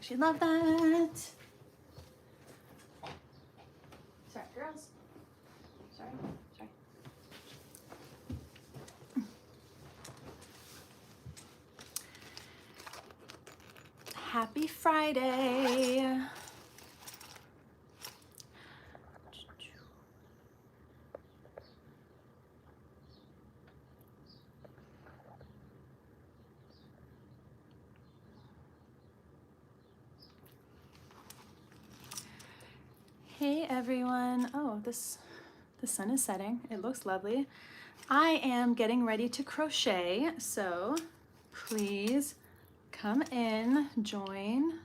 Don't you love that? Sorry, girls. Sorry. Happy Friday. Hey everyone. Oh, the sun is setting. It looks lovely. I am getting ready to crochet, so please come in, join.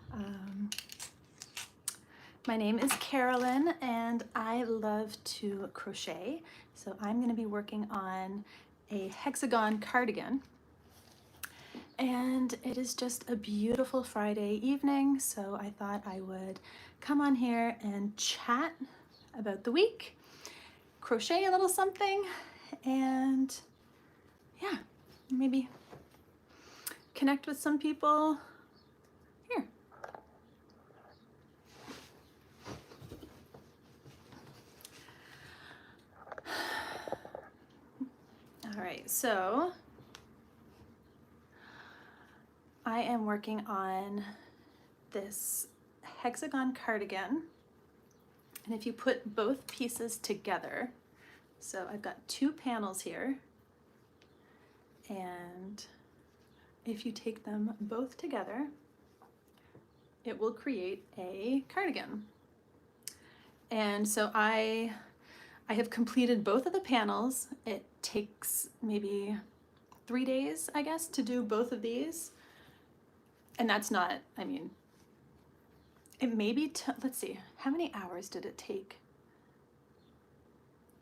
My name is Carolyn and I love to crochet. So I'm going to be working on a hexagon cardigan. And it is just a beautiful Friday evening, so I thought I would come on here and chat about the week, crochet a little something, and yeah, maybe connect with some people here. All right, so I am working on this hexagon cardigan, and if you put both pieces together, so I've got two panels here, and if you take them both together, it will create a cardigan. And so I have completed both of the panels. It takes maybe 3 days, I guess, to do both of these. And that's not, I mean, it may be, let's see, how many hours did it take?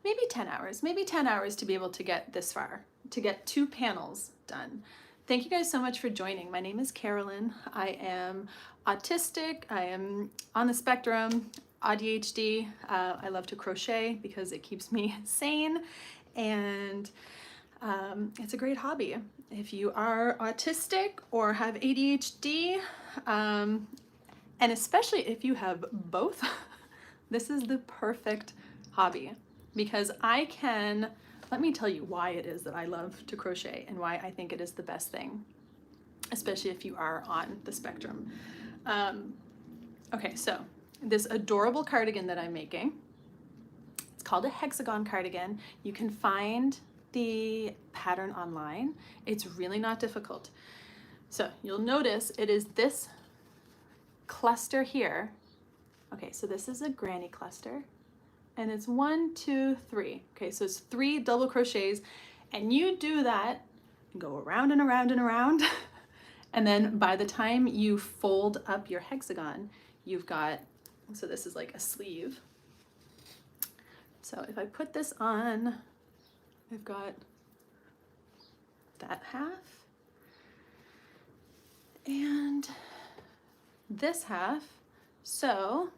Maybe 10 hours, maybe 10 hours to be able to get this far, to get 2 panels done. Thank you guys so much for joining. My name is Carolyn. I am autistic. I am on the spectrum, AuDHD. I love to crochet because it keeps me sane, and it's a great hobby. If you are autistic or have ADHD, and especially if you have both, this is the perfect hobby, because I can, let me tell you why it is that I love to crochet and why I think it is the best thing, especially if you are on the spectrum. Okay, so this adorable cardigan that I'm making, it's called a hexagon cardigan. You can find the pattern online. It's really not difficult. So you'll notice it is this cluster here. Okay, so this is a granny cluster, and it's 1, 2, 3. Okay, so it's 3 double crochets, and you do that and go around and around and around. And then by the time you fold up your hexagon, you've got, so this is like a sleeve. So if I put this on, I've got that half and this half. So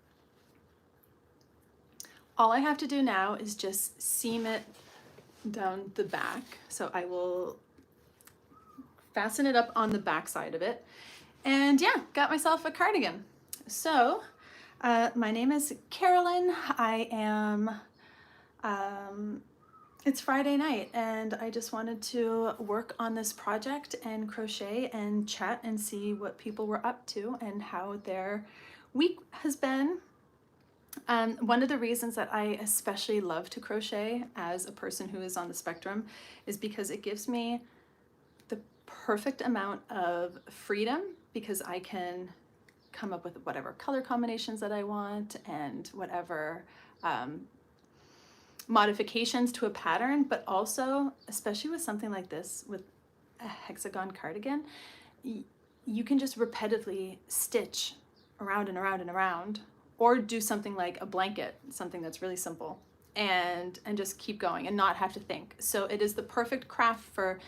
all I have to do now is just seam it down the back. So I will fasten it up on the back side of it. And yeah, got myself a cardigan. So my name is Carolyn. I am, it's Friday night, and I just wanted to work on this project and crochet and chat and see what people were up to and how their week has been. One of the reasons that I especially love to crochet as a person who is on the spectrum is because it gives me the perfect amount of freedom, because I can come up with whatever color combinations that I want and whatever modifications to a pattern, but also, especially with something like this, with a hexagon cardigan, you can just repetitively stitch around and around and around, or do something like a blanket, something that's really simple, and just keep going and not have to think. So it is the perfect craft for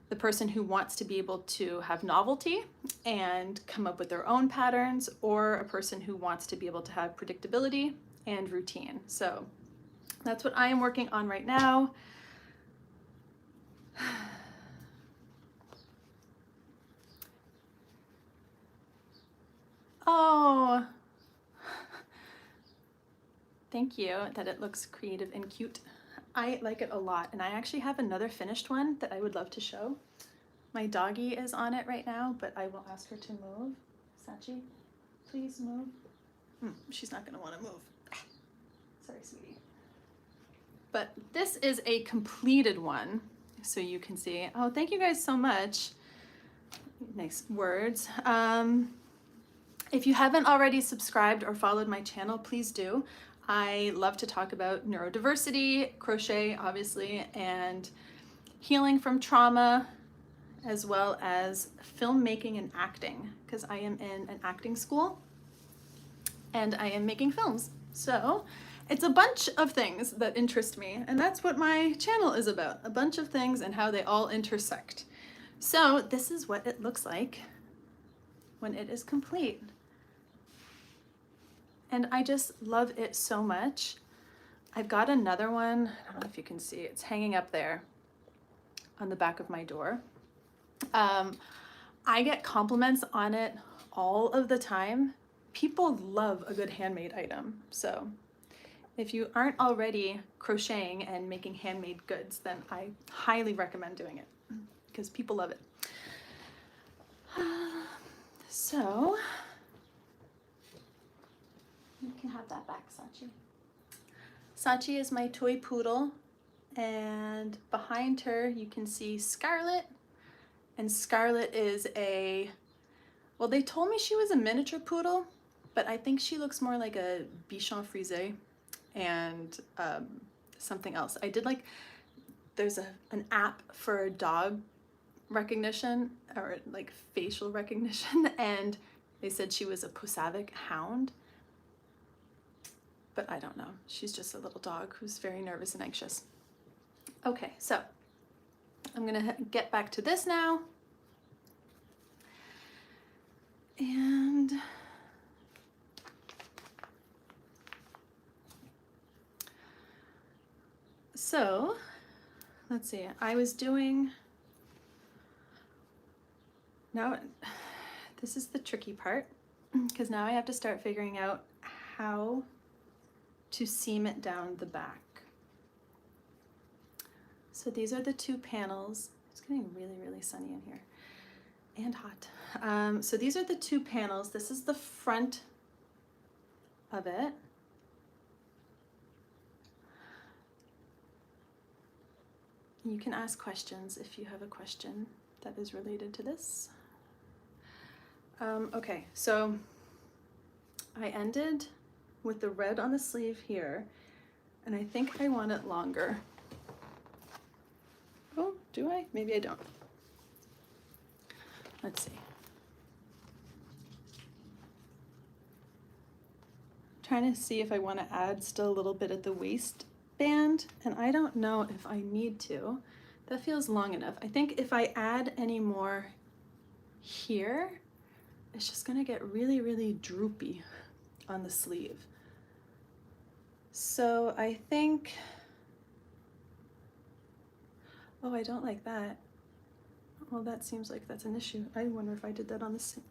the person who wants to be able to have novelty and come up with their own patterns, or a person who wants to be able to have predictability and routine. So that's what I am working on right now. Oh, thank you that it looks creative and cute. I like it a lot, and I actually have another finished one that I would love to show. My doggie is on it right now, but I will ask her to move. Sachi, please move. She's not going to want to move. Sorry, sweetie. But this is a completed one, so you can see. Oh, thank you guys so much. Nice words. If you haven't already subscribed or followed my channel, please do. I love to talk about neurodiversity, crochet, obviously, and healing from trauma, as well as filmmaking and acting, because I am in an acting school and I am making films. So it's a bunch of things that interest me, and that's what my channel is about, a bunch of things and how they all intersect. So this is what it looks like when it is complete. And I just love it so much. I've got another one, I don't know if you can see, it's hanging up there on the back of my door. I get compliments on it all of the time. People love a good handmade item. So if you aren't already crocheting and making handmade goods, then I highly recommend doing it because people love it. So you can have that back, Sachi. Sachi is my toy poodle, and behind her you can see Scarlet. And Scarlet is a, well, they told me she was a miniature poodle, but I think she looks more like a Bichon Frise and something else. I did like, there's an app for dog recognition or like facial recognition, and they said she was a Pusavik hound, but I don't know. She's just a little dog who's very nervous and anxious. Okay, so I'm gonna get back to this now. And so, let's see, I was doing, now this is the tricky part, because now I have to start figuring out how to seam it down the back. So these are the two panels. It's getting really, really sunny in here and hot. So these are the two panels. This is the front of it. You can ask questions if you have a question that is related to this. Okay, so I ended with the red on the sleeve here, and I think I want it longer. Oh, do I? Maybe I don't. Let's see. Trying to see if I want to add still a little bit at the waistband, and I don't know if I need to. That feels long enough. I think if I add any more here, it's just gonna get really, really droopy on the sleeve. So I think, oh, I don't like that. Well, that seems like that's an issue. I wonder if I did that on the same.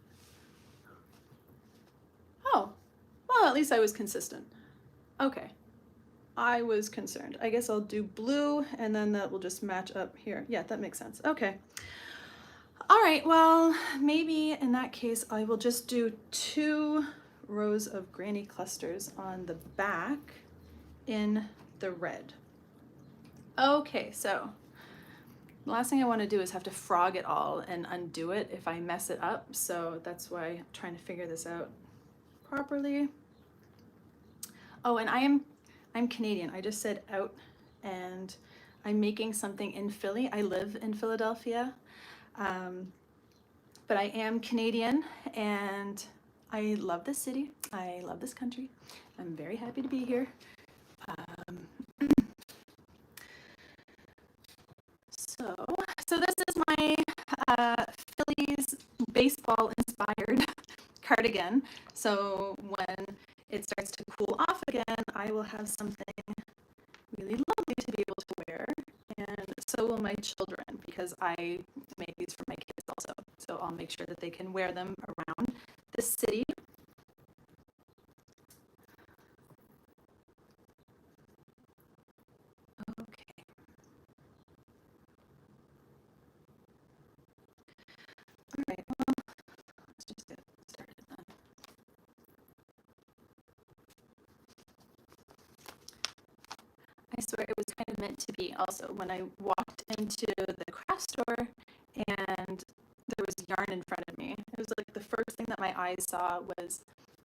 Oh, well, at least I was consistent. Okay, I was concerned. I guess I'll do blue and then that will just match up here. Yeah, that makes sense. Okay. All right, well, maybe in that case, I will just do 2 rows of granny clusters on the back in the red. Okay, so the last thing I want to do is have to frog it all and undo it if I mess it up. So that's why I'm trying to figure this out properly. Oh, and I'm Canadian. I just said out, and I'm making something in Philly. I live in Philadelphia. But I am Canadian and I love this city. I love this country. I'm very happy to be here. So this is my Phillies baseball inspired cardigan. So when it starts to cool off again, I will have something really lovely to be able to wear. And so will my children, because I make these for my kids also. So I'll make sure that they can wear them around the city I swear it was kind of meant to be also. When I walked into the craft store and there was yarn in front of me, it was like the first thing that my eyes saw was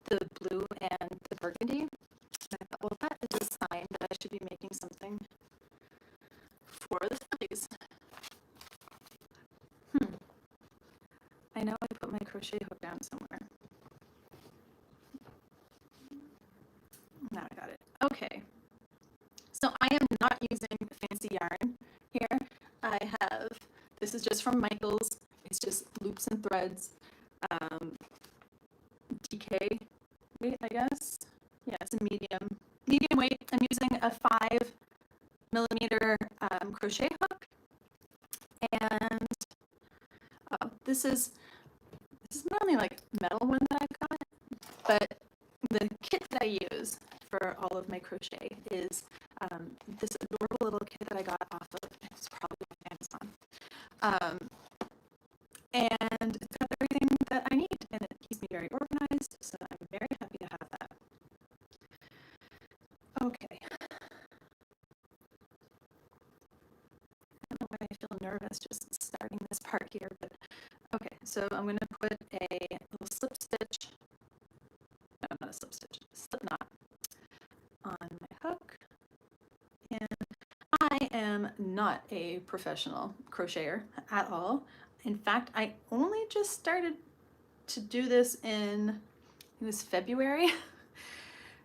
the blue and the burgundy. And I thought, well, that is a sign that I should be making something for the fillies. I know I put my crochet hook down somewhere. Now I got it. Okay. So I am not using fancy yarn here. I have, this is just from Michael's. It's just loops and threads. DK weight, I guess. Yeah, it's a medium weight. I'm using a 5mm crochet hook. And this is not only like metal one that I've got, but the kit that I use for all of my crochet is this adorable little kit that I got off of, it's probably on Amazon. And it's got everything that I need, and it keeps me very organized, so I'm very happy to have that. Okay. I don't know why I feel nervous just starting this part here, but okay, so I'm going to put a little slip stitch, no, not a slip stitch, slip knot on my hook. And I am not a professional crocheter at all. In fact, I only just started to do this it was February.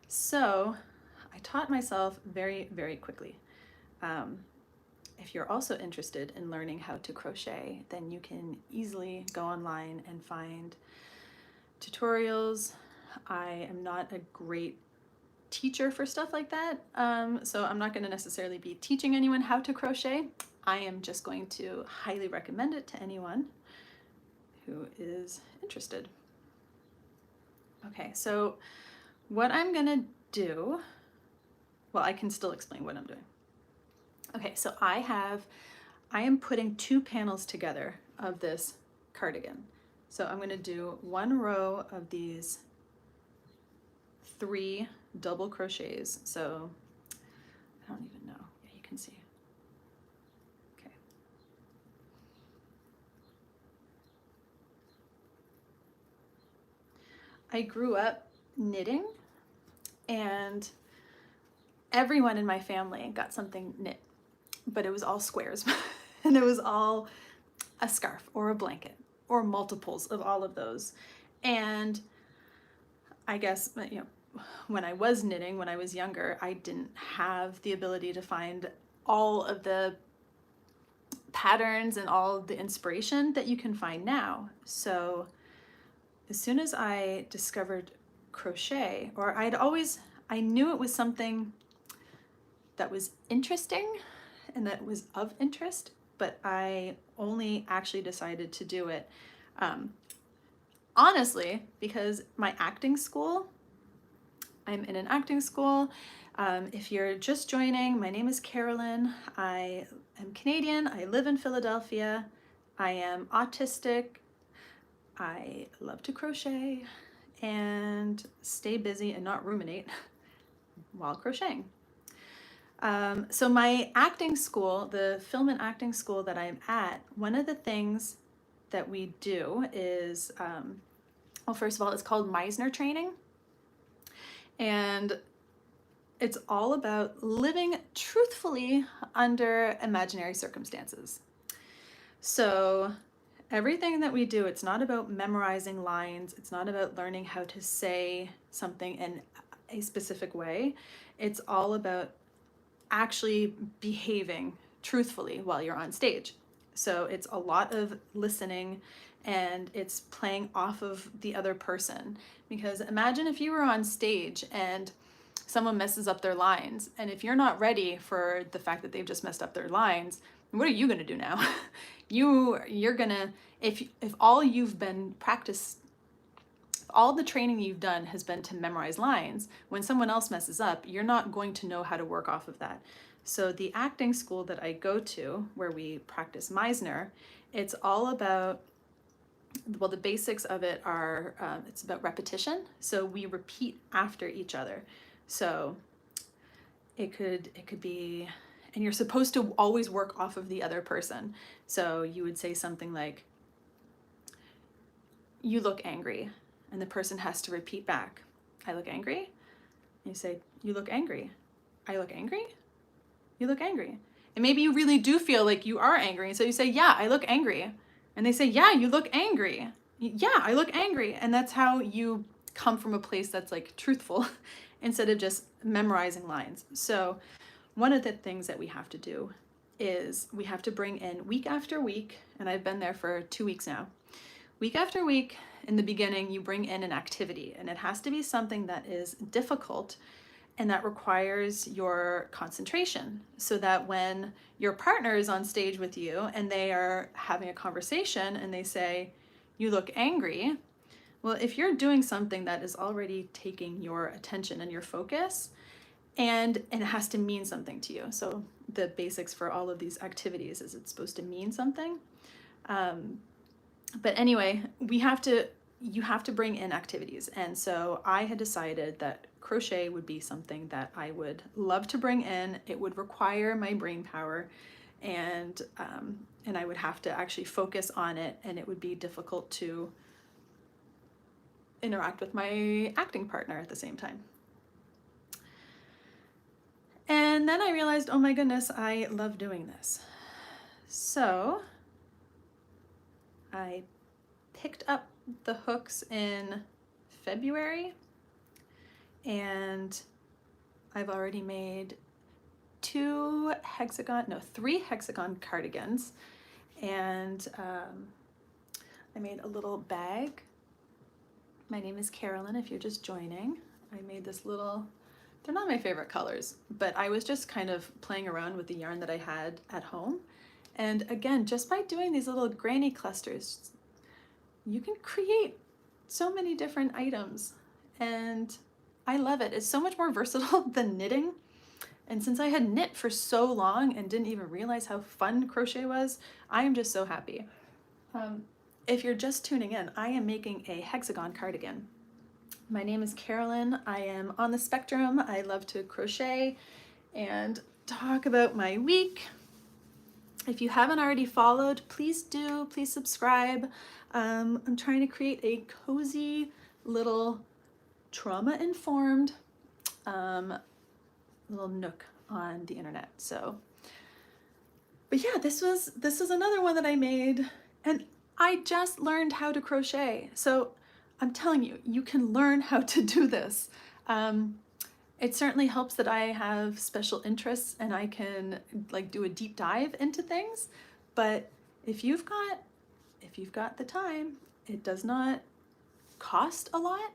So I taught myself very, very quickly. If you're also interested in learning how to crochet, then you can easily go online and find tutorials. I am not a great teacher for stuff like that, so I'm not going to necessarily be teaching anyone how to crochet. I am just going to highly recommend it to anyone who is interested. Okay, so what I'm going to do, well, I can still explain what I'm doing. Okay, so I am putting 2 panels together of this cardigan. So I'm going to do 1 row of these 3 double crochets. So I don't even know. Yeah, you can see. Okay. I grew up knitting, and everyone in my family got something knit, but it was all squares and it was all a scarf or a blanket or multiples of all of those. And I guess, you know, when I was knitting, when I was younger, I didn't have the ability to find all of the patterns and all of the inspiration that you can find now. So as soon as I discovered crochet, or I knew it was something that was interesting and that was of interest, but I only actually decided to do it honestly because my acting school, I'm in an acting school. If you're just joining, my name is Carolyn. I am Canadian. I live in Philadelphia. I am autistic. I love to crochet and stay busy and not ruminate while crocheting. So my acting school, the film and acting school that I'm at, one of the things that we do is, well, first of all, it's called Meisner training. And it's all about living truthfully under imaginary circumstances. So everything that we do, it's not about memorizing lines. It's not about learning how to say something in a specific way. It's all about actually behaving truthfully while you're on stage. So it's a lot of listening, and it's playing off of the other person. Because imagine if you were on stage and someone messes up their lines, and if you're not ready for the fact that they've just messed up their lines, what are you going to do now? You're gonna, if all you've been practiced, all the training you've done has been to memorize lines, when someone else messes up, you're not going to know how to work off of that. So the acting school that I go to, where we practice Meisner, it's all about, well, the basics of it are, it's about repetition. So we repeat after each other. So It could be, and you're supposed to always work off of the other person. So you would say something like, you look angry, and the person has to repeat back, I look angry. And you say, you look angry. I look angry. You look angry. And maybe you really do feel like you are angry. And so you say, yeah, I look angry. And they say, yeah, you look angry. Yeah, I look angry. And that's how you come from a place that's like truthful instead of just memorizing lines. So one of the things that we have to do is we have to bring in week after week, and I've been there for 2 weeks now. Week after week, in the beginning, you bring in an activity, and it has to be something that is difficult and that requires your concentration, so that when your partner is on stage with you and they are having a conversation and they say, you look angry, well, if you're doing something that is already taking your attention and your focus, and it has to mean something to you. So the basics for all of these activities is it's supposed to mean something. But anyway, you have to bring in activities. And so I had decided that crochet would be something that I would love to bring in. It would require my brain power, and I would have to actually focus on it, and it would be difficult to interact with my acting partner at the same time. And then I realized, oh my goodness, I love doing this. So I picked up the hooks in February, and I've already made 3 hexagon cardigans, and I made a little bag. My name is Carolyn, if you're just joining. I made this little, they're not my favorite colors, but I was just kind of playing around with the yarn that I had at home. And again, just by doing these little granny clusters, you can create so many different items, and I love it. It's so much more versatile than knitting. And since I had knit for so long and didn't even realize how fun crochet was, I am just so happy. If you're just tuning in, I am making a hexagon cardigan. My name is Carolyn. I am on the spectrum. I love to crochet and talk about my week. If you haven't already followed, please do, please subscribe. I'm trying to create a cozy little trauma-informed little nook on the internet. So, but yeah, this was another one that I made, and I just learned how to crochet. So I'm telling you, you can learn how to do this. It certainly helps that I have special interests and I can like do a deep dive into things. But if you've got the time, it does not cost a lot.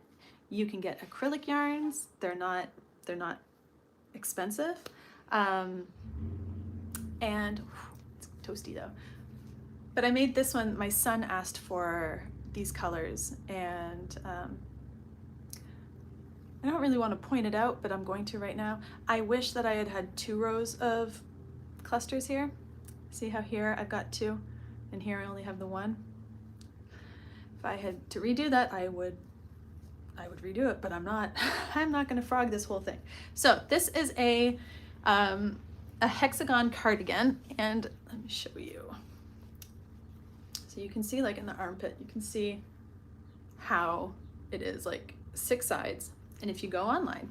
You can get acrylic yarns. They're not expensive. And it's toasty though. But I made this one. My son asked for these colors, and I don't really want to point it out, but I'm going to right now. I wish that I had 2 rows of clusters here. See how here I've got 2, and here I only have the 1. If I had to redo that, I would redo it, but I'm not. I'm not going to frog this whole thing. So this is a hexagon cardigan, and let me show you. So you can see, like in the armpit, you can see how it is like 6 sides. And if you go online,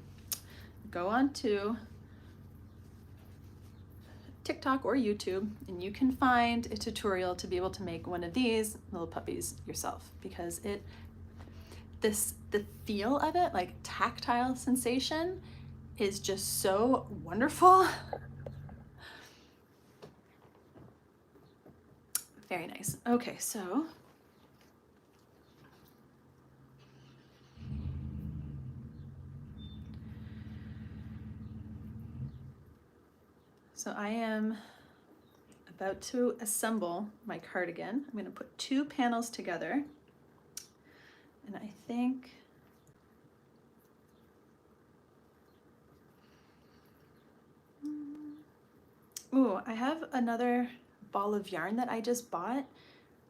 go on to TikTok or YouTube, and you can find a tutorial to be able to make one of these little puppies yourself, because the feel of it, like tactile sensation, is just so wonderful. Very nice. Okay, so I am about to assemble my cardigan. I'm going to put 2 panels together, and I think I have another ball of yarn that I just bought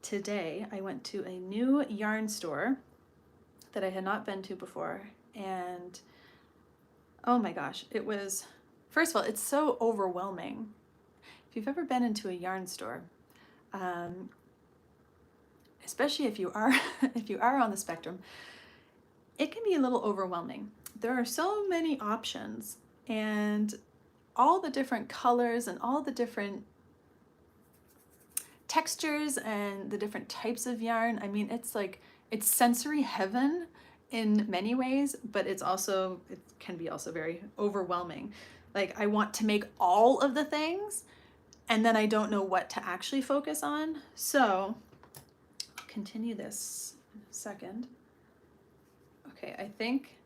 today. I went to a new yarn store that I had not been to before, and oh my gosh, it was first of all, it's so overwhelming. If you've ever been into a yarn store, especially if you are if you are on the spectrum, it can be a little overwhelming. There are so many options, and all the different colors and all the different textures and the different types of yarn. I mean, it's like, it's sensory heaven in many ways, but it can be also very overwhelming. Like, I want to make all of the things, and then I don't know what to actually focus on. So I'll continue this in a second. Okay, I think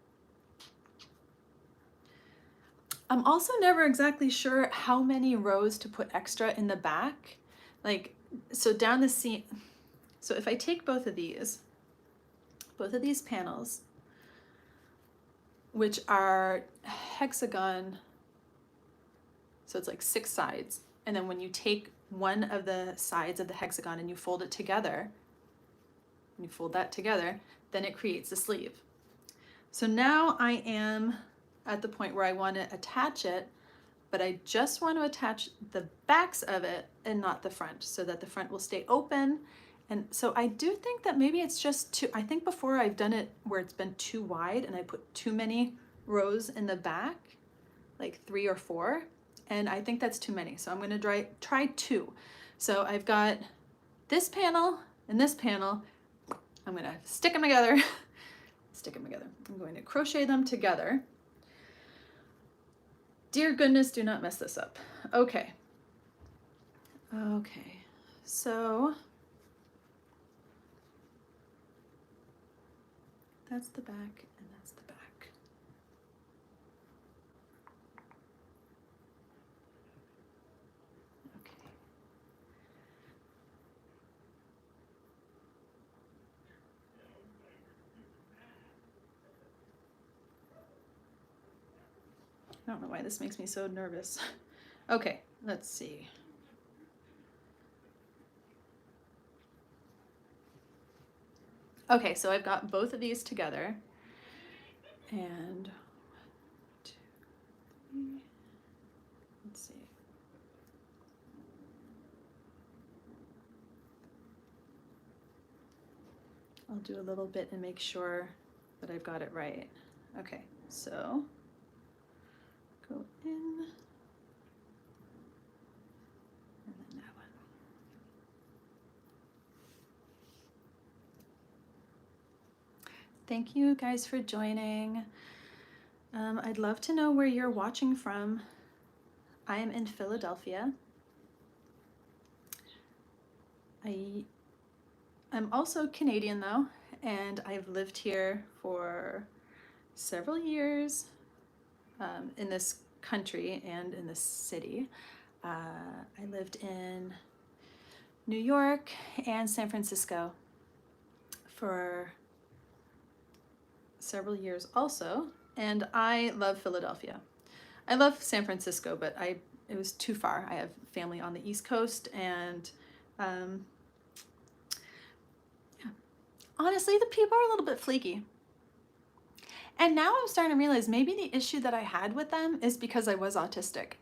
I'm also never exactly sure how many rows to put extra in the back. Like, so down the seam, so if I take both of these panels, which are hexagon, so it's like 6 sides, and then when you take one of the sides of the hexagon and you fold it together, and you fold that together, then it creates a sleeve. So now I am at the point where I want to attach it, but I just want to attach the backs of it and not the front, so that the front will stay open. And so I do think that maybe it's just too, I think before I've done it where it's been too wide and I put too many rows in the back, like 3 or 4, and I think that's too many. So I'm going to try 2. So I've got this panel and this panel. I'm going to stick them together. Stick them together. I'm going to crochet them together. Dear goodness, do not mess this up. Okay. Okay. So that's the back and that's the back. Okay. I don't know why this makes me so nervous. Okay, let's see. Okay, so I've got both of these together, and 1, 2, 3, let's see. I'll do a little bit and make sure that I've got it right. Okay, so go in, and then that one. Thank you guys for joining. I'd love to know where you're watching from. I am in Philadelphia. I'm also Canadian though, and I've lived here for several years in this country and in this city. I lived in New York and San Francisco for several years also, and I love Philadelphia. I love San Francisco, but it was too far. I have family on the East Coast, and yeah. Honestly, the people are a little bit flaky. And now I'm starting to realize maybe the issue that I had with them is because I was autistic.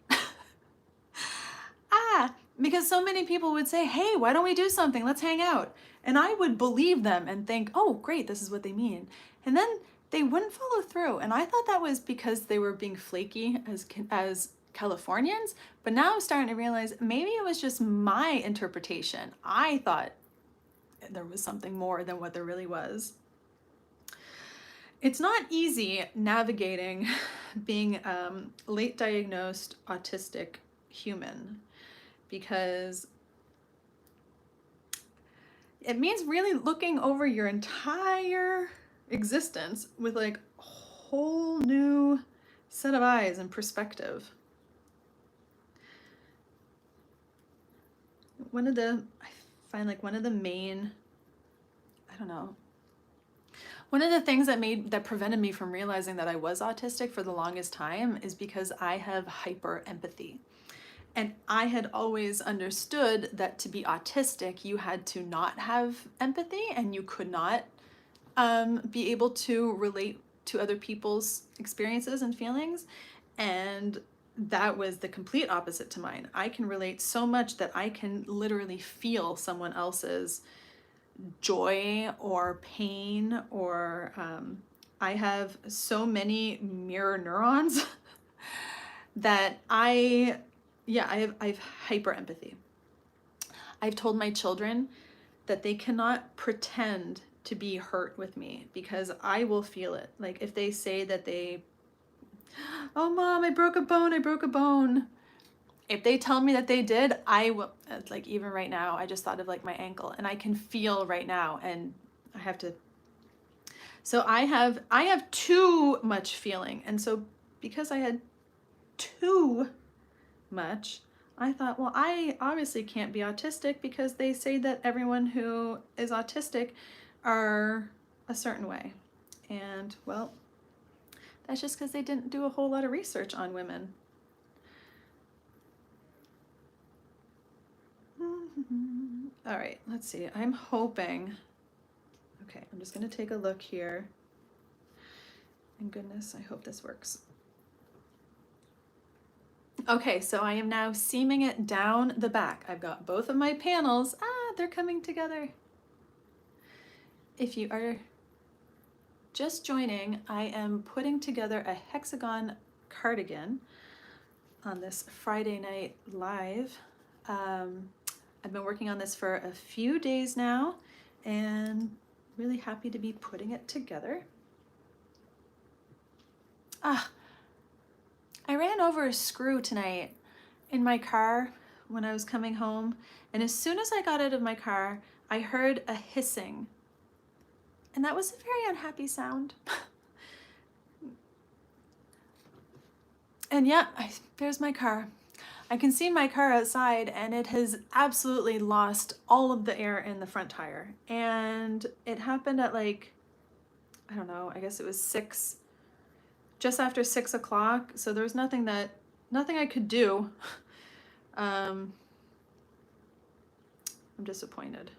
Because so many people would say, hey, why don't we do something? Let's hang out. And I would believe them and think, oh, great, this is what they mean. And then they wouldn't follow through. And I thought that was because they were being flaky as Californians. But now I'm starting to realize maybe it was just my interpretation. I thought there was something more than what there really was. It's not easy navigating being late diagnosed autistic human, because it means really looking over your entire existence with like a whole new set of eyes and perspective. I find like one of the main, I don't know, one of the things that prevented me from realizing that I was autistic for the longest time is because I have hyper empathy. And I had always understood that to be autistic, you had to not have empathy and you could not be able to relate to other people's experiences and feelings. And that was the complete opposite to mine. I can relate so much that I can literally feel someone else's joy or pain, or I have so many mirror neurons that I have hyper empathy. I've told my children that they cannot pretend to be hurt with me because I will feel it. Like if they say that oh mom, I broke a bone. If they tell me that they did, I will, like even right now, I just thought of like my ankle and I can feel right now and I have to. So I have too much feeling. And so because I had too much, I thought, well, I obviously can't be autistic because they say that everyone who is autistic are a certain way. And well, that's just because they didn't do a whole lot of research on women. All right, let's see. I'm hoping, okay, I'm just gonna take a look here. And goodness, I hope this works. Okay, so I am now seaming it down the back. I've got both of my panels. They're coming together. If you are just joining, I am putting together a hexagon cardigan on this Friday night live. I've been working on this for a few days now and really happy to be putting it together. I ran over a screw tonight in my car when I was coming home, and as soon as I got out of my car, I heard a hissing, and that was a very unhappy sound. And yeah, there's my car. I can see my car outside, and it has absolutely lost all of the air in the front tire, and it happened at like, I don't know, I guess it was just after 6 o'clock. So there was nothing I could do. I'm disappointed.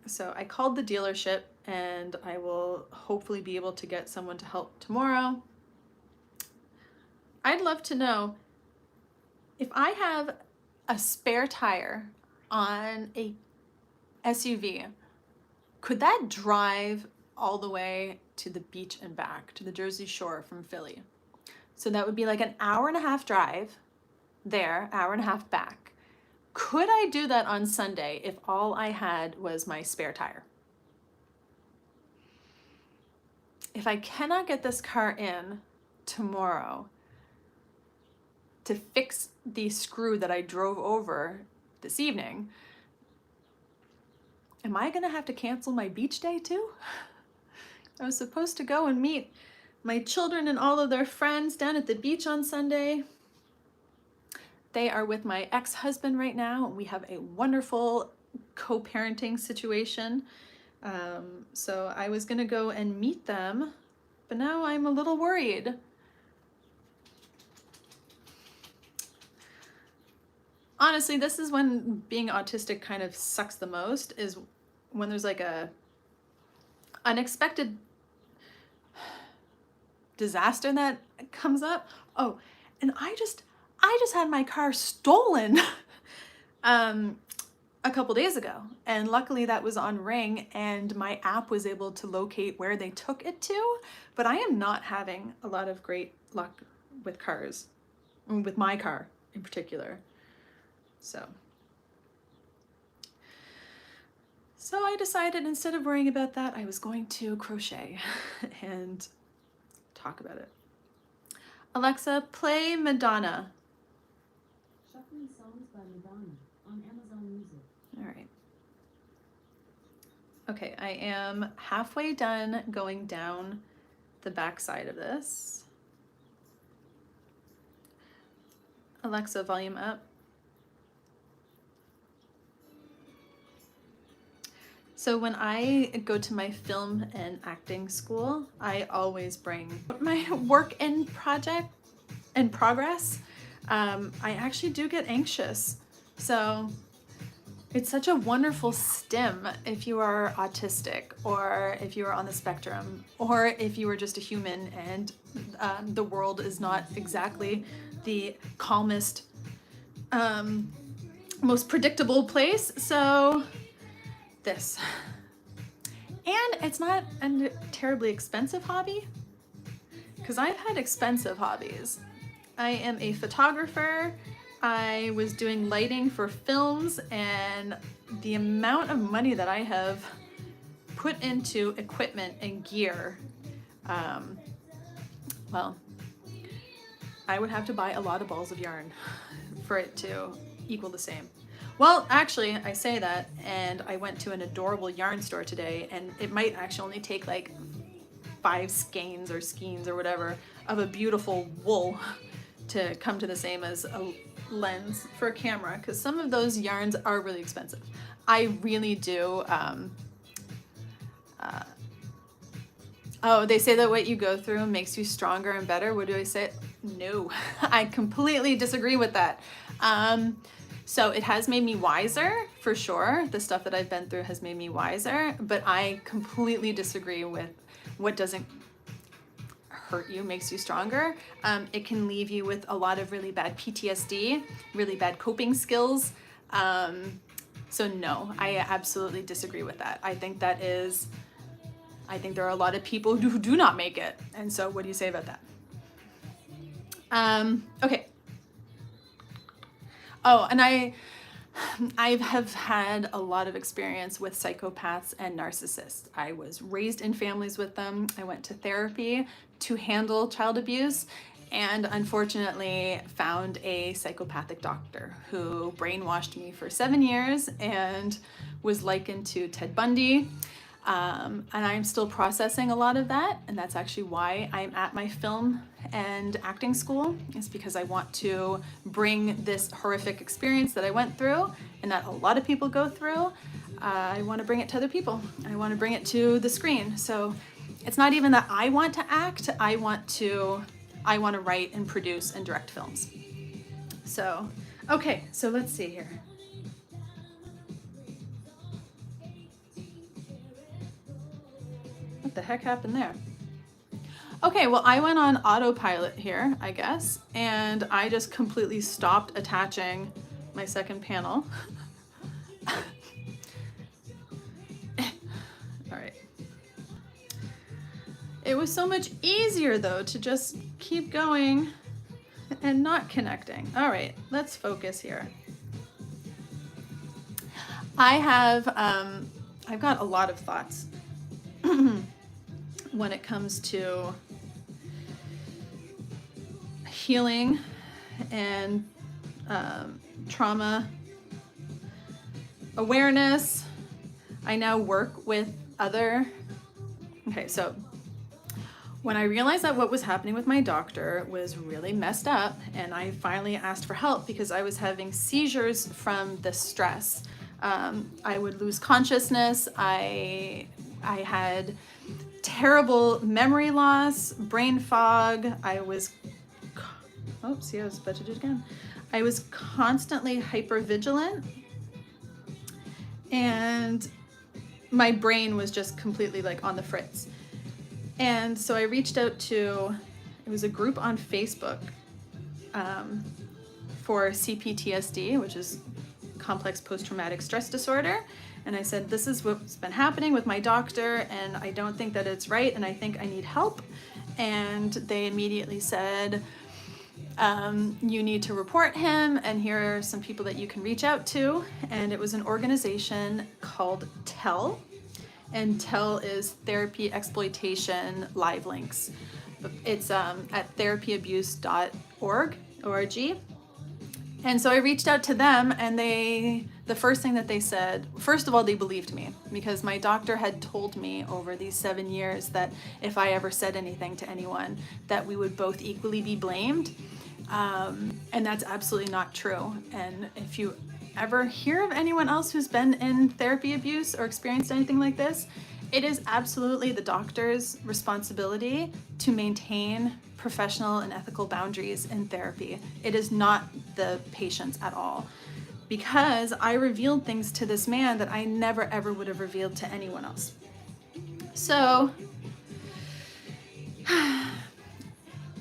So I called the dealership and I will hopefully be able to get someone to help tomorrow. I'd love to know if I have a spare tire on a SUV, could that drive all the way to the beach and back to the Jersey Shore from Philly? So that would be like an hour-and-a-half drive there, hour-and-a-half back. Could I do that on Sunday if all I had was my spare tire? If I cannot get this car in tomorrow to fix the screw that I drove over this evening, am I gonna have to cancel my beach day too? I was supposed to go and meet my children and all of their friends down at the beach on Sunday. They are with my ex-husband right now. We have a wonderful co-parenting situation. So I was gonna go and meet them, but now I'm a little worried. Honestly, this is when being autistic kind of sucks the most, is when there's like a unexpected disaster that comes up. Oh, and I just had my car stolen a couple days ago, and luckily that was on Ring and my app was able to locate where they took it to, but I am not having a lot of great luck with cars, with my car in particular. So I decided instead of worrying about that, I was going to crochet and talk about it. Alexa, play Madonna. Shuffling songs by Madonna on Amazon Music. All right. Okay, I am halfway done going down the back side of this. Alexa, volume up. So when I go to my film and acting school, I always bring my work in progress. I actually do get anxious. So It's such a wonderful stim if you are autistic, or if you are on the spectrum, or if you are just a human and the world is not exactly the calmest, most predictable place. So this. And it's not a terribly expensive hobby, because I've had expensive hobbies. I am a photographer. I was doing lighting for films, and the amount of money that I have put into equipment and gear, well, I would have to buy a lot of balls of yarn for it to equal the same. Well, actually, I say that, and I went to an adorable yarn store today, and it might actually only take like 5 skeins or whatever of a beautiful wool to come to the same as a lens for a camera, because some of those yarns are really expensive. I really do. Oh, they say that what you go through makes you stronger and better. What do I say? No, I completely disagree with that. So it has made me wiser, for sure. The stuff that I've been through has made me wiser, but I completely disagree with what doesn't hurt you makes you stronger. It can leave you with a lot of really bad PTSD, really bad coping skills. So no, I absolutely disagree with that. I think there are a lot of people who do not make it. And so what do you say about that? Okay. Oh, and I have had a lot of experience with psychopaths and narcissists. I was raised in families with them. I went to therapy to handle child abuse, and unfortunately found a psychopathic doctor who brainwashed me for 7 years and was likened to Ted Bundy. And I'm still processing a lot of that, and that's actually why I'm at my film and acting school, is because I want to bring this horrific experience that I went through and that a lot of people go through. I want to bring it to other people. I want to bring it to the screen. So it's not even that I want to act. I want to write and produce and direct films. So, okay, so let's see here. What the heck happened there? Okay, well, I went on autopilot here, I guess, and I just completely stopped attaching my second panel. All right. It was so much easier, though, to just keep going and not connecting. All right, let's focus here. I've got a lot of thoughts when it comes to healing and trauma awareness. I now work with okay, so when I realized that what was happening with my doctor was really messed up, and I finally asked for help because I was having seizures from the stress. I would lose consciousness. I had terrible memory loss, brain fog. I was about to do it again. I was constantly hypervigilant, and my brain was just completely like on the fritz. And so I reached out to, it was a group on Facebook for CPTSD, which is complex post-traumatic stress disorder. And I said, this is what's been happening with my doctor, and I don't think that it's right, and I think I need help. And they immediately said, you need to report him, and here are some people that you can reach out to. And it was an organization called TELL, and TELL is Therapy Exploitation Live Links. It's at therapyabuse.org. And so I reached out to them, and the first thing that they said, first of all, they believed me, because my doctor had told me over these 7 years that if I ever said anything to anyone, that we would both equally be blamed. And that's absolutely not true. And if you ever hear of anyone else who's been in therapy abuse or experienced anything like this, it is absolutely the doctor's responsibility to maintain professional and ethical boundaries in therapy. It is not the patient's at all. because I revealed things to this man that I never ever would have revealed to anyone else. So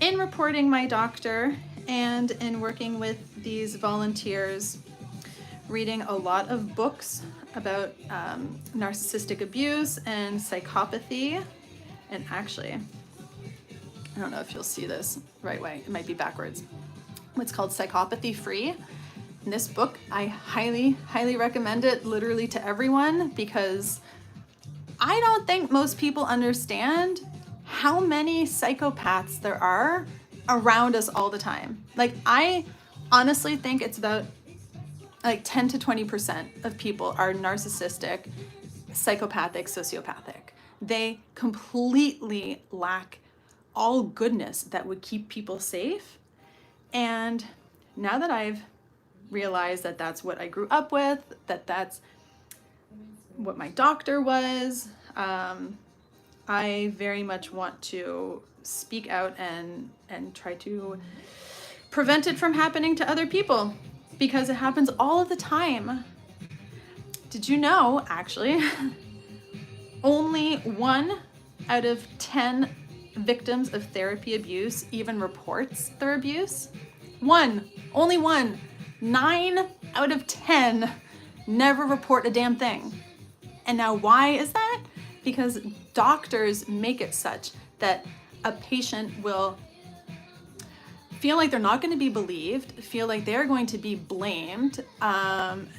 in reporting my doctor and in working with these volunteers, reading a lot of books about narcissistic abuse and psychopathy, and actually, I don't know if you'll see this right way, it might be backwards. It's called Psychopathy Free. And this book, I highly, highly recommend it literally to everyone, because I don't think most people understand how many psychopaths there are around us all the time. Like, I honestly think it's about like 10 to 20% of people are narcissistic, psychopathic, sociopathic. They completely lack all goodness that would keep people safe. And now that I've realized that that's what I grew up with, that that's what my doctor was, I very much want to speak out and try to prevent it from happening to other people, because it happens all of the time. Did you know, actually, only 1 out of 10 victims of therapy abuse even reports their abuse? Only one. 9 out of 10 never report a damn thing. And now why is that? Because doctors make it such that a patient will feel like they're not going to be believed, feel like they're going to be blamed.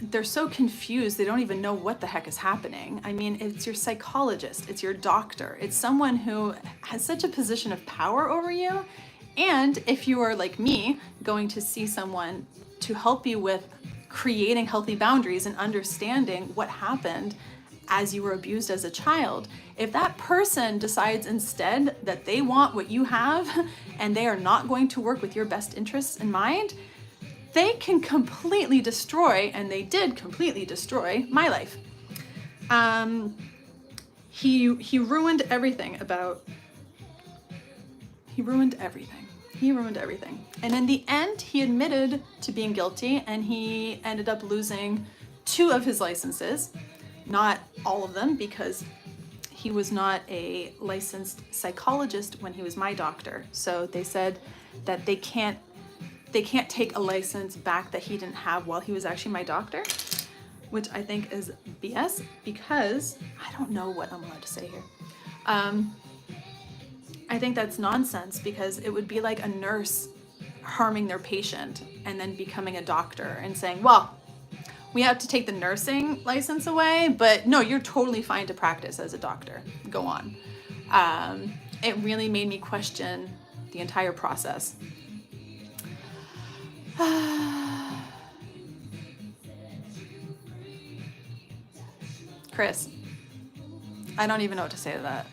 They're so confused, they don't even know what the heck is happening. I mean, it's your psychologist, it's your doctor, it's someone who has such a position of power over you. And if you are like me, going to see someone to help you with creating healthy boundaries and understanding what happened as you were abused as a child, if that person decides instead that they want what you have and they are not going to work with your best interests in mind, they can completely destroy, and they did completely destroy, my life. He ruined everything about, he ruined everything. He ruined everything. And in the end, he admitted to being guilty, and he ended up losing 2 of his licenses. Not all of them, because he was not a licensed psychologist when he was my doctor. So they said that they can't take a license back that he didn't have while he was actually my doctor, which I think is BS, because I don't know what I'm allowed to say here. I think that's nonsense, because it would be like a nurse harming their patient and then becoming a doctor and saying, well, we have to take the nursing license away, but no, you're totally fine to practice as a doctor. Go on. It really made me question the entire process. Chris, I don't even know what to say to that.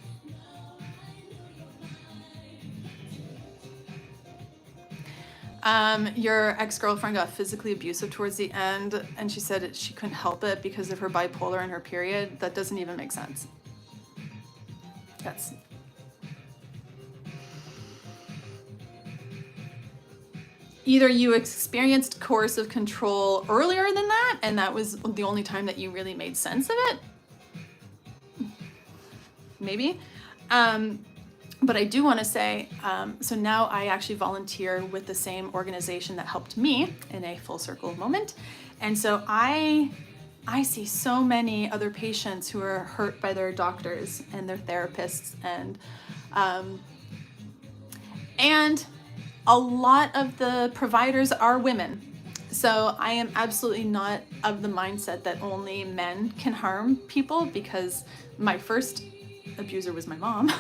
Your ex-girlfriend got physically abusive towards the end, and she said she couldn't help it because of her bipolar and her period. That doesn't even make sense. That's... Either you experienced coercive control earlier than that, and that was the only time that you really made sense of it. Maybe. But I do want to say, so now I actually volunteer with the same organization that helped me in a full circle moment. And so I see so many other patients who are hurt by their doctors and their therapists, and a lot of the providers are women. So I am absolutely not of the mindset that only men can harm people, because my first abuser was my mom.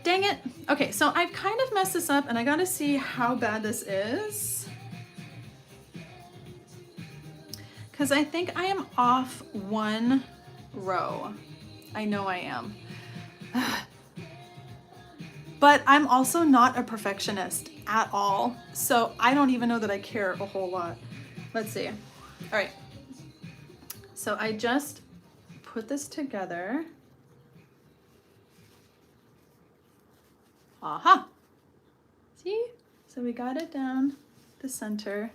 Dang it. Okay, so I've kind of messed this up, and I gotta see how bad this is, because I think I am off 1 row. I know I am. But I'm also not a perfectionist at all, so I don't even know that I care a whole lot. Let's see. All right. So I just put this together. Aha. See? So we got it down the center.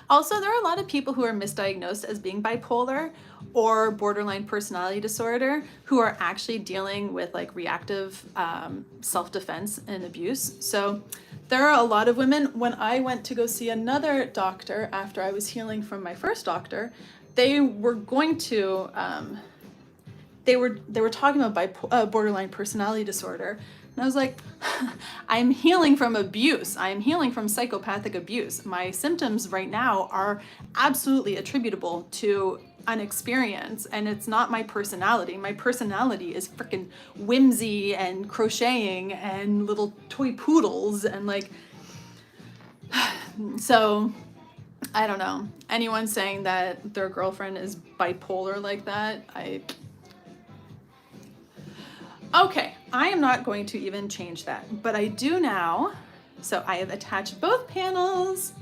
Also, there are a lot of people who are misdiagnosed as being bipolar or borderline personality disorder who are actually dealing with like reactive self-defense and abuse. So there are a lot of women. When I went to go see another doctor after I was healing from my first doctor, they were going to they were talking about borderline personality disorder, and I was like, I'm healing from abuse. I'm healing from psychopathic abuse. My symptoms right now are absolutely attributable to an experience, and it's not my personality. My personality is freaking whimsy and crocheting and little toy poodles and like, so I don't know. Anyone saying that their girlfriend is bipolar like that, okay, I am not going to even change that, but I do now. So I have attached both panels.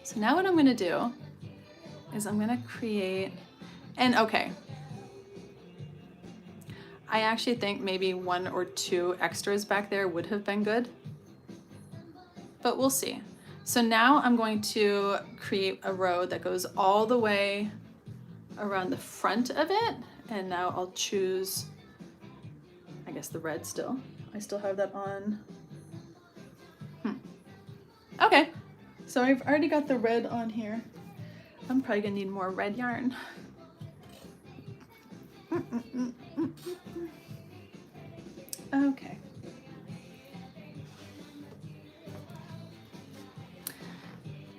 So now what I'm gonna do is I'm gonna create, and okay, I actually think maybe 1 or 2 extras back there would have been good, but we'll see. So now I'm going to create a row that goes all the way around the front of it, and now I'll choose, I guess, the red still. I still have that on. Okay, so I've already got the red on here. I'm probably gonna need more red yarn. Okay.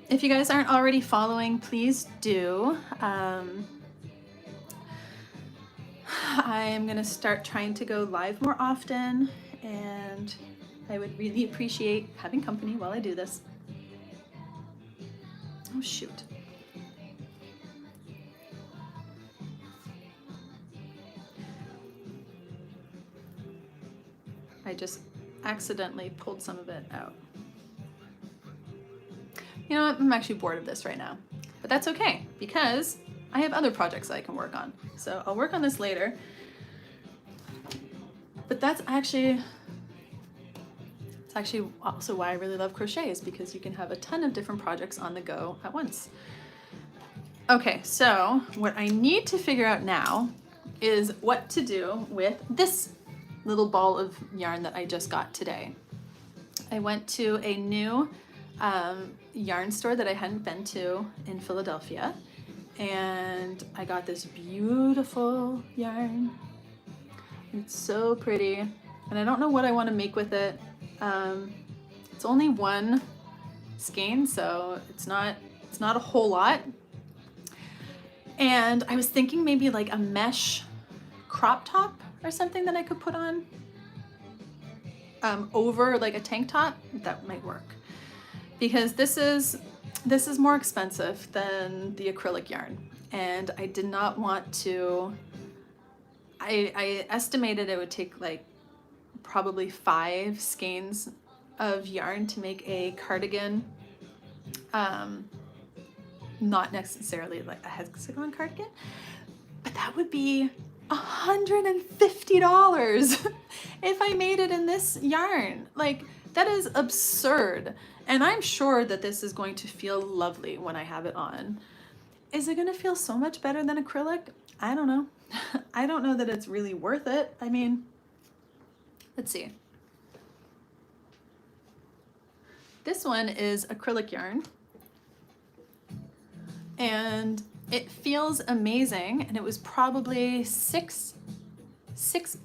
If you guys aren't already following, please do. I am gonna start trying to go live more often, and I would really appreciate having company while I do this. Oh shoot. I just accidentally pulled some of it out. You know what, I'm actually bored of this right now, but that's okay because I have other projects I can work on. So I'll work on this later, but it's actually also why I really love crochet, is because you can have a ton of different projects on the go at once. Okay, so what I need to figure out now is what to do with this little ball of yarn that I just got today. I went to a new yarn store that I hadn't been to in Philadelphia, and I got this beautiful yarn. It's so pretty, and I don't know what I want to make with it. It's only 1 skein, so it's not a whole lot. And I was thinking maybe like a mesh crop top or something that I could put on over like a tank top. That might work, because this is more expensive than the acrylic yarn, and I did not want to. I estimated it would take like probably 5 skeins of yarn to make a cardigan. Not necessarily like a hexagon cardigan, but that would be $150 if I made it in this yarn. Like, that is absurd. And I'm sure that this is going to feel lovely when I have it on. Is it gonna feel so much better than acrylic? I don't know. I don't know that it's really worth it. I mean, let's see. This one is acrylic yarn, and it feels amazing, and it was probably six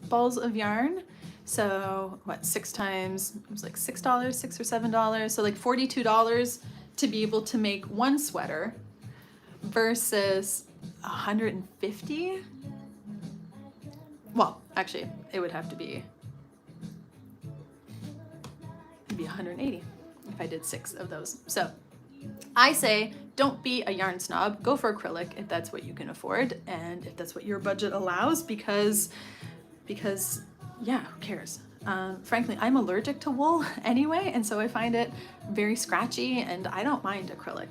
balls of yarn. So what, 6 times, it was like $6, $6 or $7, so like $42 to be able to make 1 sweater versus $150. Well, actually, it would have to be, it'd be $180 if I did 6 of those. So I say, don't be a yarn snob, go for acrylic if that's what you can afford and if that's what your budget allows, because yeah, who cares? Frankly, I'm allergic to wool anyway, and so I find it very scratchy, and I don't mind acrylic.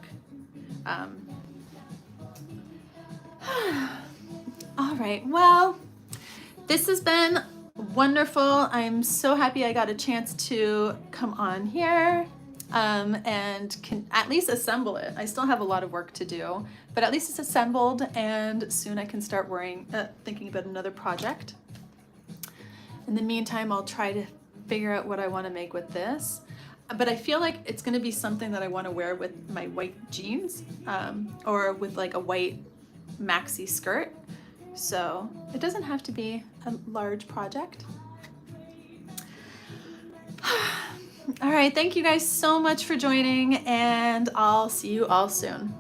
All right, well, this has been wonderful. I'm so happy I got a chance to come on here and can at least assemble it. I still have a lot of work to do, but at least it's assembled, and soon I can start thinking about another project. In the meantime, I'll try to figure out what I want to make with this. But I feel like it's going to be something that I want to wear with my white jeans or with like a white maxi skirt. So it doesn't have to be a large project. All right, thank you guys so much for joining, and I'll see you all soon.